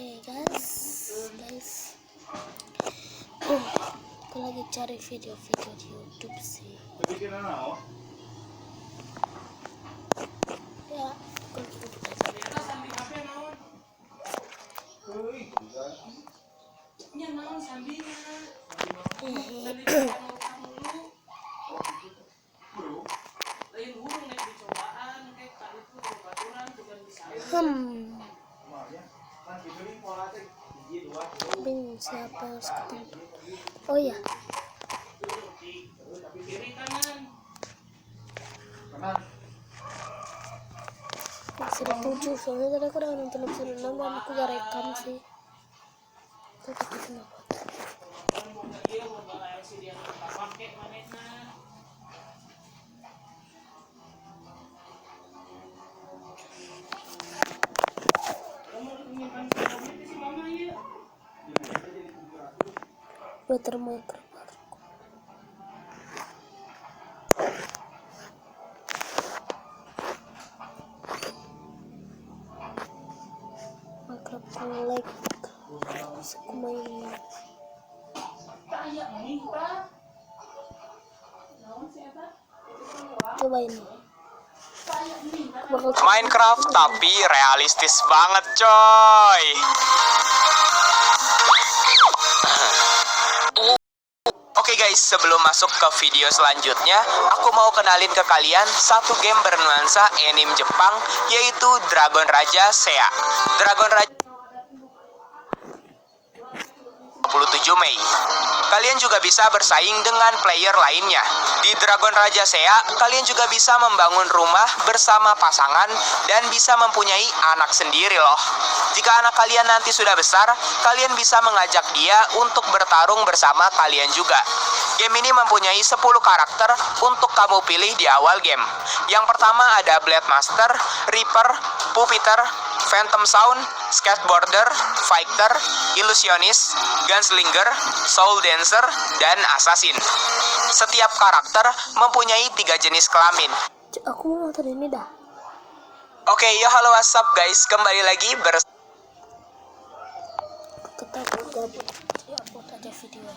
Guys, aku lagi cari video-video di YouTube sih. Ya, aku lagi bingung siapa yang harus ketemu. Oh ya, episode 7 soalnya tadi aku udah nonton episode 6 dan aku gak rekam sih. Tapi kenapa? Water Minecraft. Minecraft like aku main. Cobain. Minecraft tapi realistis banget coy. Oke guys, sebelum masuk ke video selanjutnya, aku mau kenalin ke kalian satu game bernuansa anime Jepang, yaitu Dragon Raja Seiya. Dragon Raja 27 Mei. Kalian juga bisa bersaing dengan player lainnya. Di Dragon Raja Seiya, kalian juga bisa membangun rumah bersama pasangan dan bisa mempunyai anak sendiri loh. Jika anak kalian nanti sudah besar, kalian bisa mengajak dia untuk bertarung bersama kalian juga. Game ini mempunyai 10 karakter untuk kamu pilih di awal game. Yang pertama ada Blade Master, Reaper, Puppiter, Phantom Sound, Skateboarder, Fighter, Illusionist, Gunslinger, Soul Dancer, dan Assassin. Setiap karakter mempunyai 3 jenis kelamin. Aku mau nonton ini dah. Oke, yo halo what's up guys, kembali lagi Aku gabut, jadi upload aja video.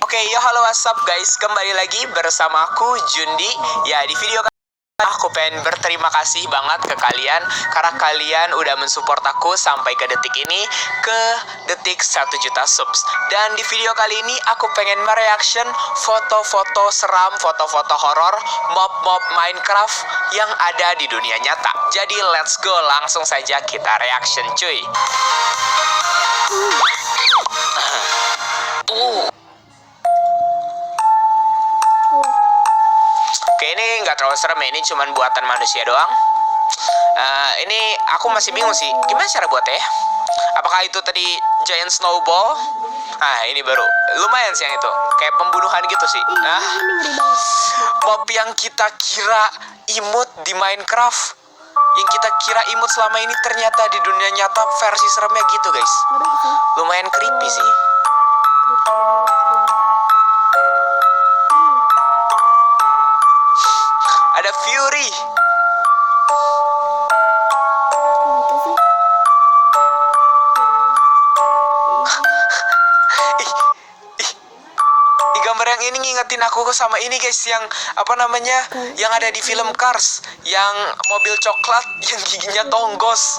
Oke, yo halo what's up guys, kembali lagi bersama aku Jundi. Ya, di video kali ini aku pengen berterima kasih banget ke kalian karena kalian udah mensupport aku sampai ke detik ini, ke detik 1 juta subs. Dan di video kali ini aku pengen mereaction foto-foto seram, foto-foto horor, mob-mob Minecraft yang ada di dunia nyata. Jadi let's go, langsung saja kita reaction cuy. Oke, ini nggak terlalu serem ya, ini cuman buatan manusia doang. Ini aku masih bingung sih, gimana cara buatnya ya? Apakah itu tadi giant snowball? Nah, ini baru, lumayan sih yang itu, kayak pembunuhan gitu sih. Nah, mob yang kita kira imut di Minecraft, yang kita kira imut selama ini ternyata di dunia nyata versi seremnya gitu guys. Lumayan creepy sih. Ada Fury. Gambar yang ini ngingetin aku sama ini guys, yang apa namanya, yang ada di film Cars, yang mobil coklat yang giginya tonggos.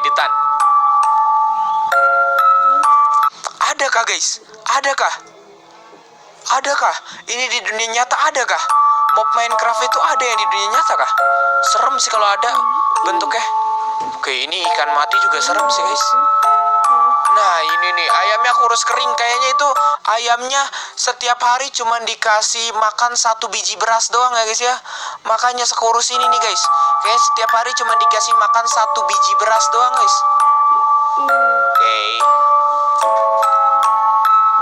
editan. Adakah guys? Adakah? Ini di dunia nyata adakah? Mob Minecraft itu ada yang di dunia nyata kah? Serem sih kalau ada bentuknya. Oke, ini ikan mati juga serem sih guys. Nah, ini nih ayamnya kurus kering, kayaknya itu ayamnya setiap hari cuman dikasih makan 1 biji beras doang ya guys ya. Makanya sekurus ini nih guys. Kayaknya setiap hari cuman dikasih makan 1 biji beras doang guys. Oke.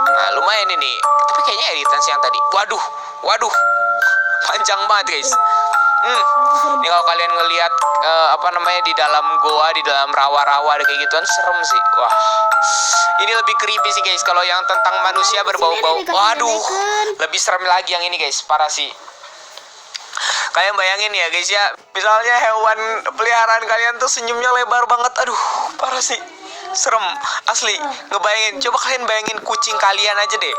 Nah, lumayan ini. Tapi kayaknya editan sih yang tadi. Waduh. Panjang banget guys. Ini kalau kalian ngelihat di dalam goa, di dalam rawa-rawa kayak gituan serem sih. Wah, ini lebih creepy sih guys. Kalau yang tentang manusia berbau-bau, waduh, lebih serem lagi yang ini guys, parah sih. Kalian bayangin ya guys ya, misalnya hewan peliharaan kalian tuh senyumnya lebar banget, aduh, parah sih. Serem asli, ngebayangin. Coba kalian bayangin kucing kalian aja deh,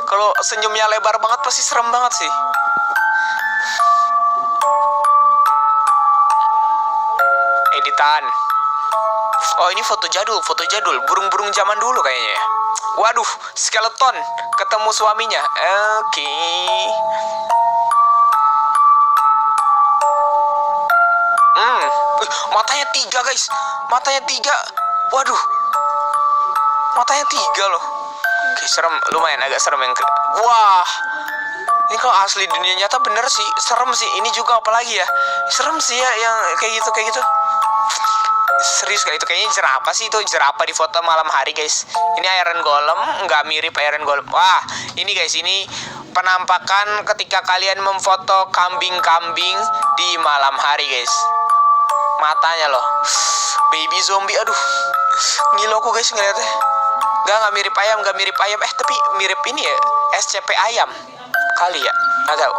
kalau senyumnya lebar banget pasti serem banget sih. Editan. Oh, ini foto jadul, burung-burung zaman dulu kayaknya ya. Waduh, skeleton ketemu suaminya. Oke. Matanya 3 guys, matanya 3. Waduh, matanya 3 loh. Oke, serem, lumayan agak serem yang. Wah, ini kalau asli dunia nyata bener sih, serem sih. Ini juga apalagi ya, serem sih ya yang kayak gitu. Serius kayak itu, kayaknya jerapah sih itu, jerapah di foto malam hari guys. Ini Iron Golem, nggak mirip Iron Golem. Wah, ini guys, ini penampakan ketika kalian memfoto kambing-kambing di malam hari guys. Matanya loh, baby zombie, aduh, ngilo aku guys ngeliatnya. Nggak mirip ayam, tapi mirip ini ya, SCP ayam kali ya, nggak tahu.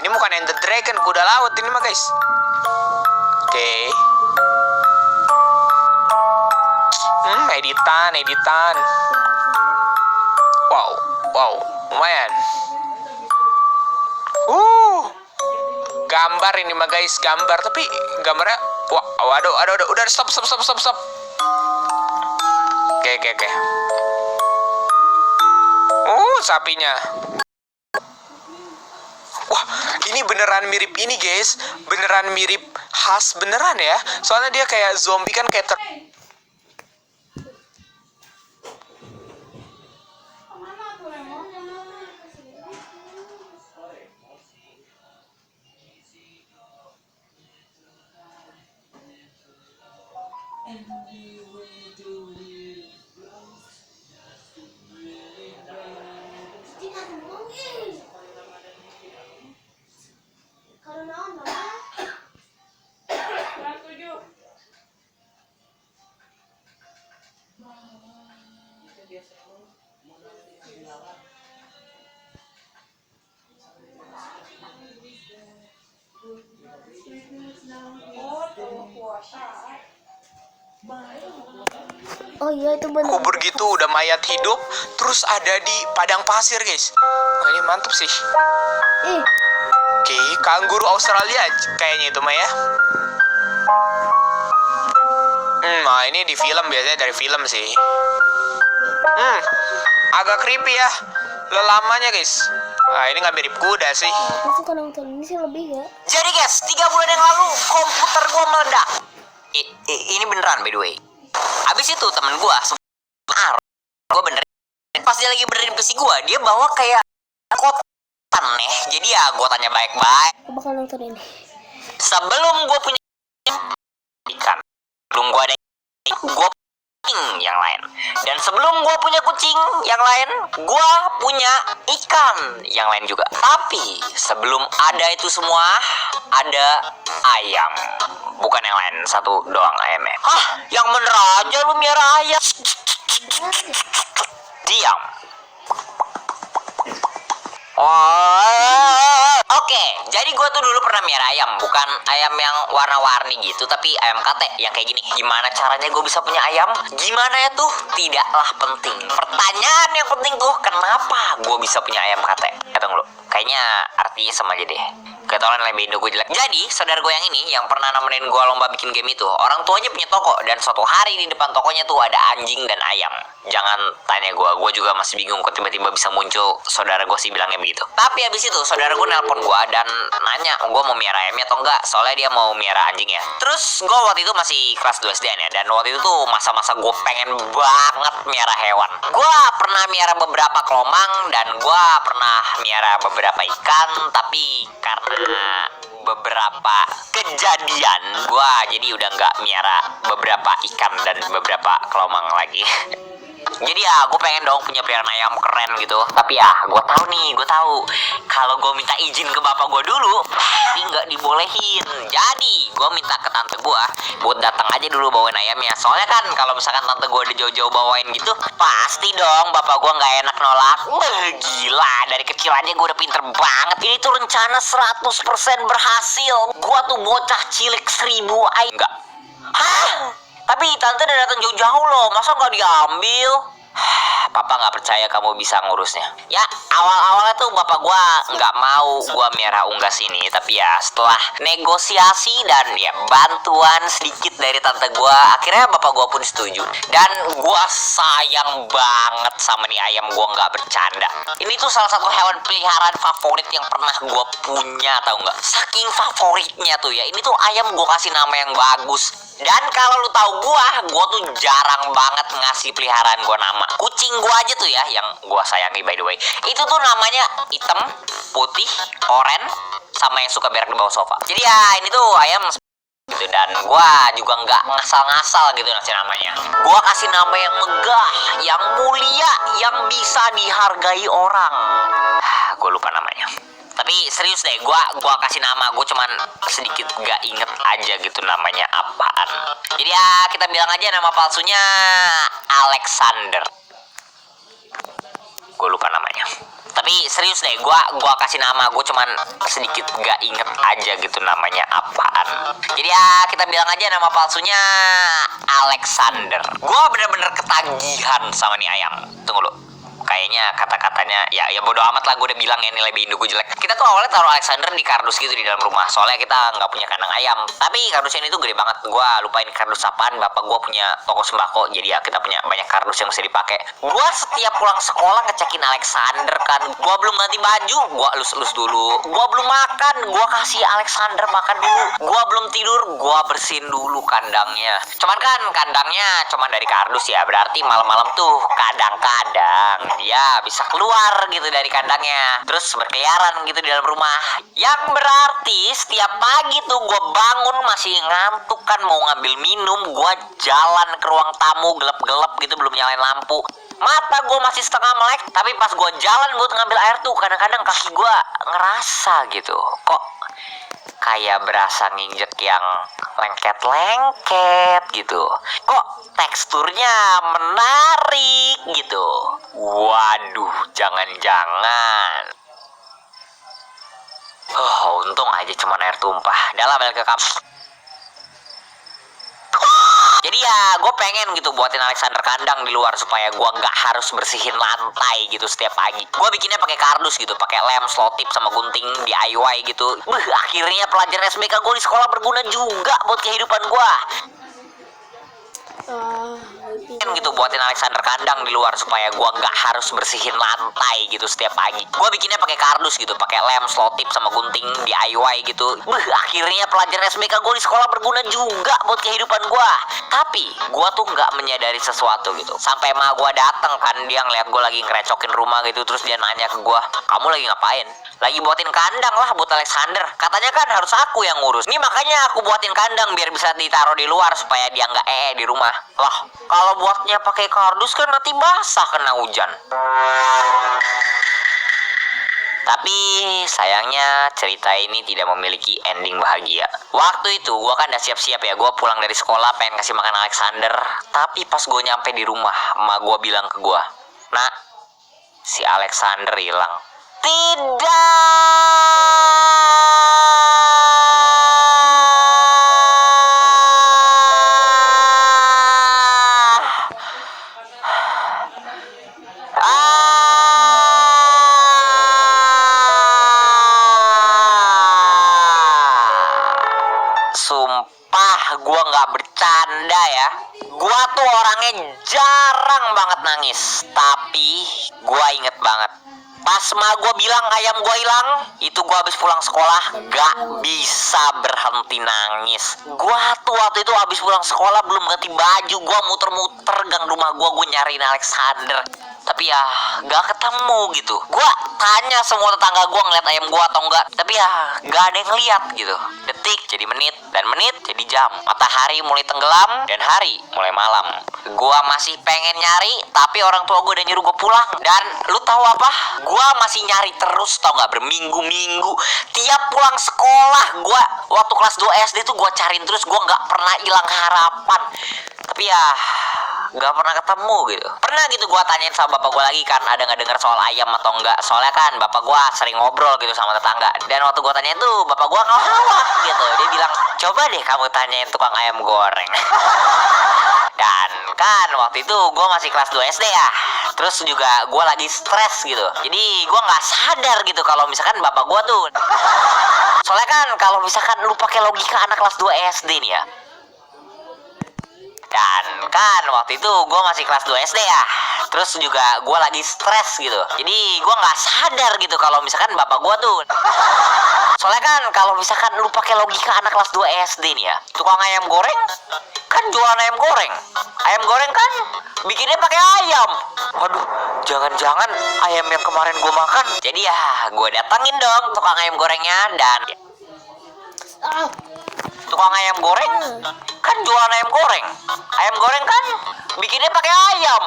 Ini bukan Ender Dragon, kuda laut ini mah guys. Oke. Editan. Wow, lumayan. Gambar ini mah guys, gambar, tapi gambarnya waduh, udah stop. Oke. Sapinya. Wah, ini beneran mirip ini guys, beneran mirip khas beneran ya. Soalnya dia kayak zombie kan, kayak Oh iya, itu benar. kubur gitu, udah mayat hidup, terus ada di padang pasir guys. Wah, ini mantep sih. Oke, kanguru Australia kayaknya itu mah ya. Nah ini di film, biasanya dari film sih. Agak creepy ya lelamanya guys. Nah ini nggak mirip kuda sih. Aku suka nonton ini sih lebih ya. Jadi guys, 3 bulan yang lalu komputer gua meledak. Ini beneran by the way. Abis itu temen gua gua benerin. Pas dia lagi benerin PC gua, dia bawa kayak kotak aneh. Jadi ya gua tanya baik-baik. Aku bakal nonton ini. Sebelum gua punya ikan, belum gua ada gua kucing yang lain. Dan sebelum gua punya kucing yang lain, gua punya ikan yang lain juga. Tapi sebelum ada itu semua, ada ayam. Bukan yang lain, satu doang ayamnya. Hah, yang bener aja lu miara ayam. Diam. Oke, jadi gue tuh dulu pernah miara ayam. Bukan ayam yang warna-warni gitu, tapi ayam kate yang kayak gini. Gimana caranya gue bisa punya ayam? Gimana ya tuh? Tidaklah penting. Pertanyaan yang penting tuh, kenapa gue bisa punya ayam kate? Tunggu dulu, kayaknya artinya sama aja deh. Ketahuan lebih Indo gue jelek. Jadi saudara gue yang ini, yang pernah nemenin gue lomba bikin game itu, orang tuanya punya toko. Dan suatu hari di depan tokonya tuh ada anjing dan ayam. Jangan tanya gue juga masih bingung kok tiba-tiba bisa muncul saudara gue sih bilangnya begitu. Tapi habis itu saudara gue nelpon gue dan nanya gue mau miara ayamnya atau enggak. Soalnya dia mau miara anjing ya. Terus gue waktu itu masih kelas 2 SD ya. Dan waktu itu tuh masa-masa gue pengen banget miara hewan. Gue pernah miara beberapa kelomang dan gue pernah miara beberapa ikan. Tapi karena beberapa kejadian gue jadi udah nggak miara beberapa ikan dan beberapa kelomang lagi. Jadi ya gue pengen dong punya peliharaan ayam keren gitu. Tapi ya gue tahu kalau gue minta izin ke bapak gue dulu pasti nggak dibolehin. Jadi gue minta ke tante gue buat datang aja dulu bawain ayamnya. Soalnya kan kalau misalkan tante gue udah jauh-jauh bawain gitu, pasti dong bapak gue nggak enak nolak. Gila, dari kecil aja gue udah pinter banget. Ini tuh rencana 100% berhasil. Gue tuh bocah cilik 1000 ayam. Enggak. Hah? Tapi tante udah datang jauh-jauh loh, masa nggak diambil? Papa nggak percaya kamu bisa ngurusnya. Ya awal-awalnya tuh bapak gua nggak mau gua miara unggas ini, tapi ya setelah negosiasi dan ya bantuan sedikit dari tante gua, akhirnya bapak gua pun setuju. Dan gua sayang banget sama nih ayam, gua nggak bercanda. Ini tuh salah satu hewan peliharaan favorit yang pernah gua punya, tau nggak? Saking favoritnya tuh ya, ini tuh ayam gua kasih nama yang bagus. Dan kalau lu tahu gua tuh jarang banget ngasih peliharaan gua nama. Kucing gua aja tuh ya yang gua sayangi by the way. Itu tuh namanya hitam, putih, oranye, sama yang suka berak di bawah sofa. Jadi ya ini tuh ayam gitu, dan gua juga nggak ngasal-ngasal gitu ngasih namanya. Gua kasih nama yang megah, yang mulia, yang bisa dihargai orang. Gua lupa namanya. Tapi serius deh, gua kasih nama, gua cuman sedikit gak inget aja gitu namanya apaan. Jadi ya kita bilang aja nama palsunya Alexander. Gue lupa namanya. Tapi serius deh, gua kasih nama, gua cuman sedikit gak inget aja gitu namanya apaan. Jadi ya kita bilang aja nama palsunya Alexander. Gua bener-bener ketagihan sama nih ayam. Tunggu lu. Kayaknya kata-katanya ya bodo amat lah, gue udah bilang ya nilai Indo gue jelek. Kita tuh awalnya taruh Alexander di kardus gitu di dalam rumah, soalnya kita nggak punya kandang ayam. Tapi kardusnya ini tuh gede banget, gue lupain kardus apaan. Bapak gue punya toko sembako, jadi ya kita punya banyak kardus yang mesti dipakai. Gue setiap pulang sekolah ngecekin Alexander kan. Gue belum ganti baju, gue elus-elus dulu. Gue belum makan, gue kasih Alexander makan dulu. Gue belum tidur, gue bersihin dulu kandangnya. Cuman kan kandangnya cuman dari kardus ya, berarti malam-malam tuh kadang-kadang dia bisa keluar gitu dari kandangnya, terus berkeliaran gitu di dalam rumah. Yang berarti setiap pagi tuh gue bangun masih ngantuk kan, mau ngambil minum, gue jalan ke ruang tamu gelap-gelap gitu, belum nyalain lampu. Mata gue masih setengah melek, tapi pas gue jalan buat ngambil air tuh kadang-kadang kaki gue ngerasa gitu, kok kayak berasa nginjek yang lengket-lengket gitu. Kok teksturnya menarik gitu. Waduh, jangan-jangan. Untung aja cuma air tumpah. Dalam balik ke kamar. Jadi ya gue pengen gitu buatin Alexander kandang di luar supaya gue nggak harus bersihin lantai gitu setiap pagi. Gue bikinnya pakai kardus gitu, pakai lem, slotip sama gunting DIY gitu. Akhirnya pelajaran SBK gue di sekolah berguna juga buat kehidupan gue. Gitu buatin Alexander kandang di luar supaya gua nggak harus bersihin lantai gitu setiap pagi. Gua bikinnya pakai kardus gitu, pakai lem, slotip sama gunting DIY gitu. Akhirnya pelajaran SBK gua di sekolah berguna juga buat kehidupan gua. Tapi gua tuh nggak menyadari sesuatu gitu. Sampai emak gua datang kan, dia ngeliat gua lagi ngerecokin rumah gitu, terus dia nanya ke gua, "Kamu lagi ngapain?" "Lagi buatin kandang lah buat Alexander. Katanya kan harus aku yang ngurus. Nih makanya aku buatin kandang biar bisa ditaruh di luar supaya dia nggak di rumah." Lah, kalau buatnya pakai kardus kan nanti basah kena hujan. Tapi sayangnya cerita ini tidak memiliki ending bahagia. Waktu itu gua kan udah siap-siap ya, gua pulang dari sekolah pengen kasih makan Alexander. Tapi pas gua nyampe di rumah, emak gua bilang ke gua, "Nak, si Alexander hilang." Sumpah gue gak bercanda ya. Gue tuh orangnya jarang banget nangis. Tapi gue inget banget pas ma gue bilang ayam gue hilang, itu gue habis pulang sekolah gak bisa berhenti nangis. Gue tuh waktu itu habis pulang sekolah belum ganti baju, gue muter-muter gang rumah gue nyariin Alexander. Tapi ya gak ketemu gitu. Gue tanya semua tetangga gue ngeliat ayam gue atau enggak, tapi ya gak ada yang ngeliat gitu. detik jadi menit, dan menit jadi jam. Matahari mulai tenggelam dan hari mulai malam. Gua masih pengen nyari, tapi orang tua gue udah nyuruh gue pulang. Dan lu tahu apa? Gua masih nyari terus, tau nggak, berminggu-minggu. Tiap pulang sekolah, gua waktu kelas 2 SD tuh gua cariin terus. Gua nggak pernah hilang harapan. Tapi ya nggak pernah ketemu gitu. Pernah gitu gua tanyain sama bapak gua lagi kan, ada nggak dengar soal ayam atau enggak. Soalnya kan bapak gua sering ngobrol gitu sama tetangga. Dan waktu gua tanyain tuh, bapak gua ngelawak gitu. Dia bilang, coba deh kamu tanyain tukang ayam goreng. Dan kan waktu itu gue masih kelas 2 SD ya. Terus juga gue lagi stres gitu. Jadi gue nggak sadar gitu kalau misalkan bapak gue tuh. Soalnya kan kalau misalkan lu pakai logika anak kelas 2 SD nih ya. Dan kan waktu itu gue masih kelas 2 SD ya. Terus juga gue lagi stres gitu. Jadi gue nggak sadar gitu kalau misalkan bapak gue tuh. Soalnya kan kalau misalkan lu pakai logika anak kelas 2 SD nih ya. Tukang ayam goreng kan jualan ayam goreng. Ayam goreng kan bikinnya pakai ayam. Waduh, jangan-jangan ayam yang kemarin gue makan. Jadi ya gue datangin dong tukang ayam gorengnya. Dan Ah, tukang ayam goreng kan jualan ayam goreng. Ayam goreng kan bikinnya pakai ayam.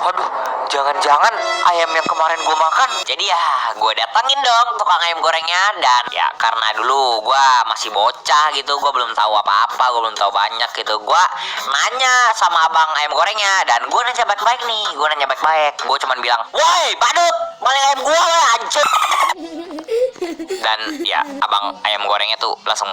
Waduh, jangan-jangan ayam yang kemarin gue makan. Jadi ya gue datangin dong tukang ayam gorengnya. Dan ya karena dulu gue masih bocah gitu, gue belum tahu apa-apa, gue belum tahu banyak gitu. Gue nanya sama abang ayam gorengnya. Dan gue nanya baik-baik nih, gue nanya baik-baik. Gue cuman bilang, woi badut, maling ayam gue anjir. Dan ya abang ayam gorengnya tuh langsung.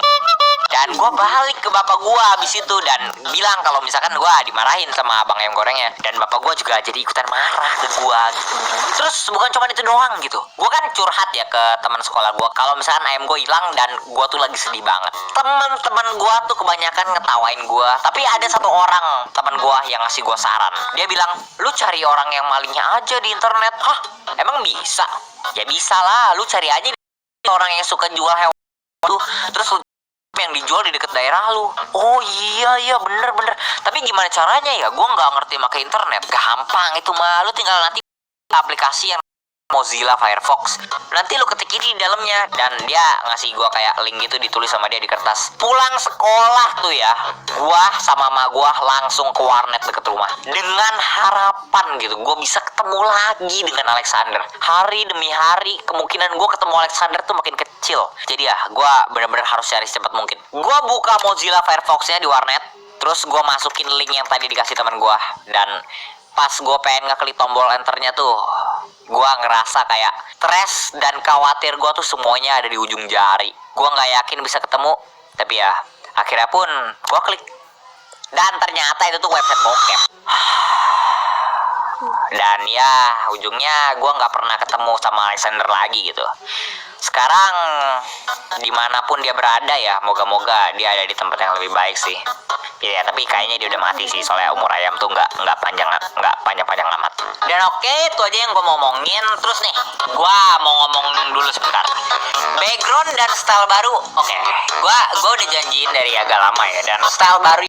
Dan gue balik ke bapak gue abis itu dan bilang kalau misalkan gue dimarahin sama abang ayam gorengnya. Dan bapak gue juga jadi ikutan marah ke gue gitu. Terus bukan cuma itu doang gitu. Gue kan curhat ya ke teman sekolah gue kalau misalkan ayam gue hilang dan gue tuh lagi sedih banget. Teman-teman gue tuh kebanyakan ngetawain gue. Tapi ada satu orang teman gue yang ngasih gue saran. Dia bilang, lu cari orang yang malingnya aja di internet. Hah? Emang bisa? Ya bisa lah. Lu cari aja orang yang suka jual hewan tuh. Terus lu yang dijual di deket daerah lu. Oh iya bener. Tapi gimana caranya ya? Gue nggak ngerti pakai internet. Gampang itu mah. Lu tinggal nanti aplikasi yang Mozilla Firefox. Nanti lu ketik ini di dalamnya dan dia ngasih gua kayak link gitu ditulis sama dia di kertas. Pulang sekolah tuh ya, gua sama mama gua langsung ke warnet deket rumah dengan harapan gitu gua bisa ketemu lagi dengan Alexander. Hari demi hari kemungkinan gua ketemu Alexander tuh makin kecil. Jadi ya gua benar-benar harus cari secepat mungkin. Gua buka Mozilla Firefox-nya di warnet, terus gua masukin link yang tadi dikasih teman gua. Dan pas gue pengen ngeklik tombol enternya tuh, gue ngerasa kayak stres dan khawatir gue tuh semuanya ada di ujung jari. Gue nggak yakin bisa ketemu, tapi ya akhirnya pun gue klik. Dan ternyata itu tuh website bokep. Dan ya ujungnya gue nggak pernah ketemu sama Alexander lagi gitu. Sekarang dimanapun dia berada ya, moga-moga dia ada di tempat yang lebih baik sih. Ya tapi kayaknya dia udah mati sih, soalnya umur ayam tuh nggak panjang amat. Dan oke, itu aja yang gue mau ngomongin. Terus nih, gue mau ngomong dulu sebentar background dan style baru. Oke, gue udah janjiin dari agak lama ya, dan style baru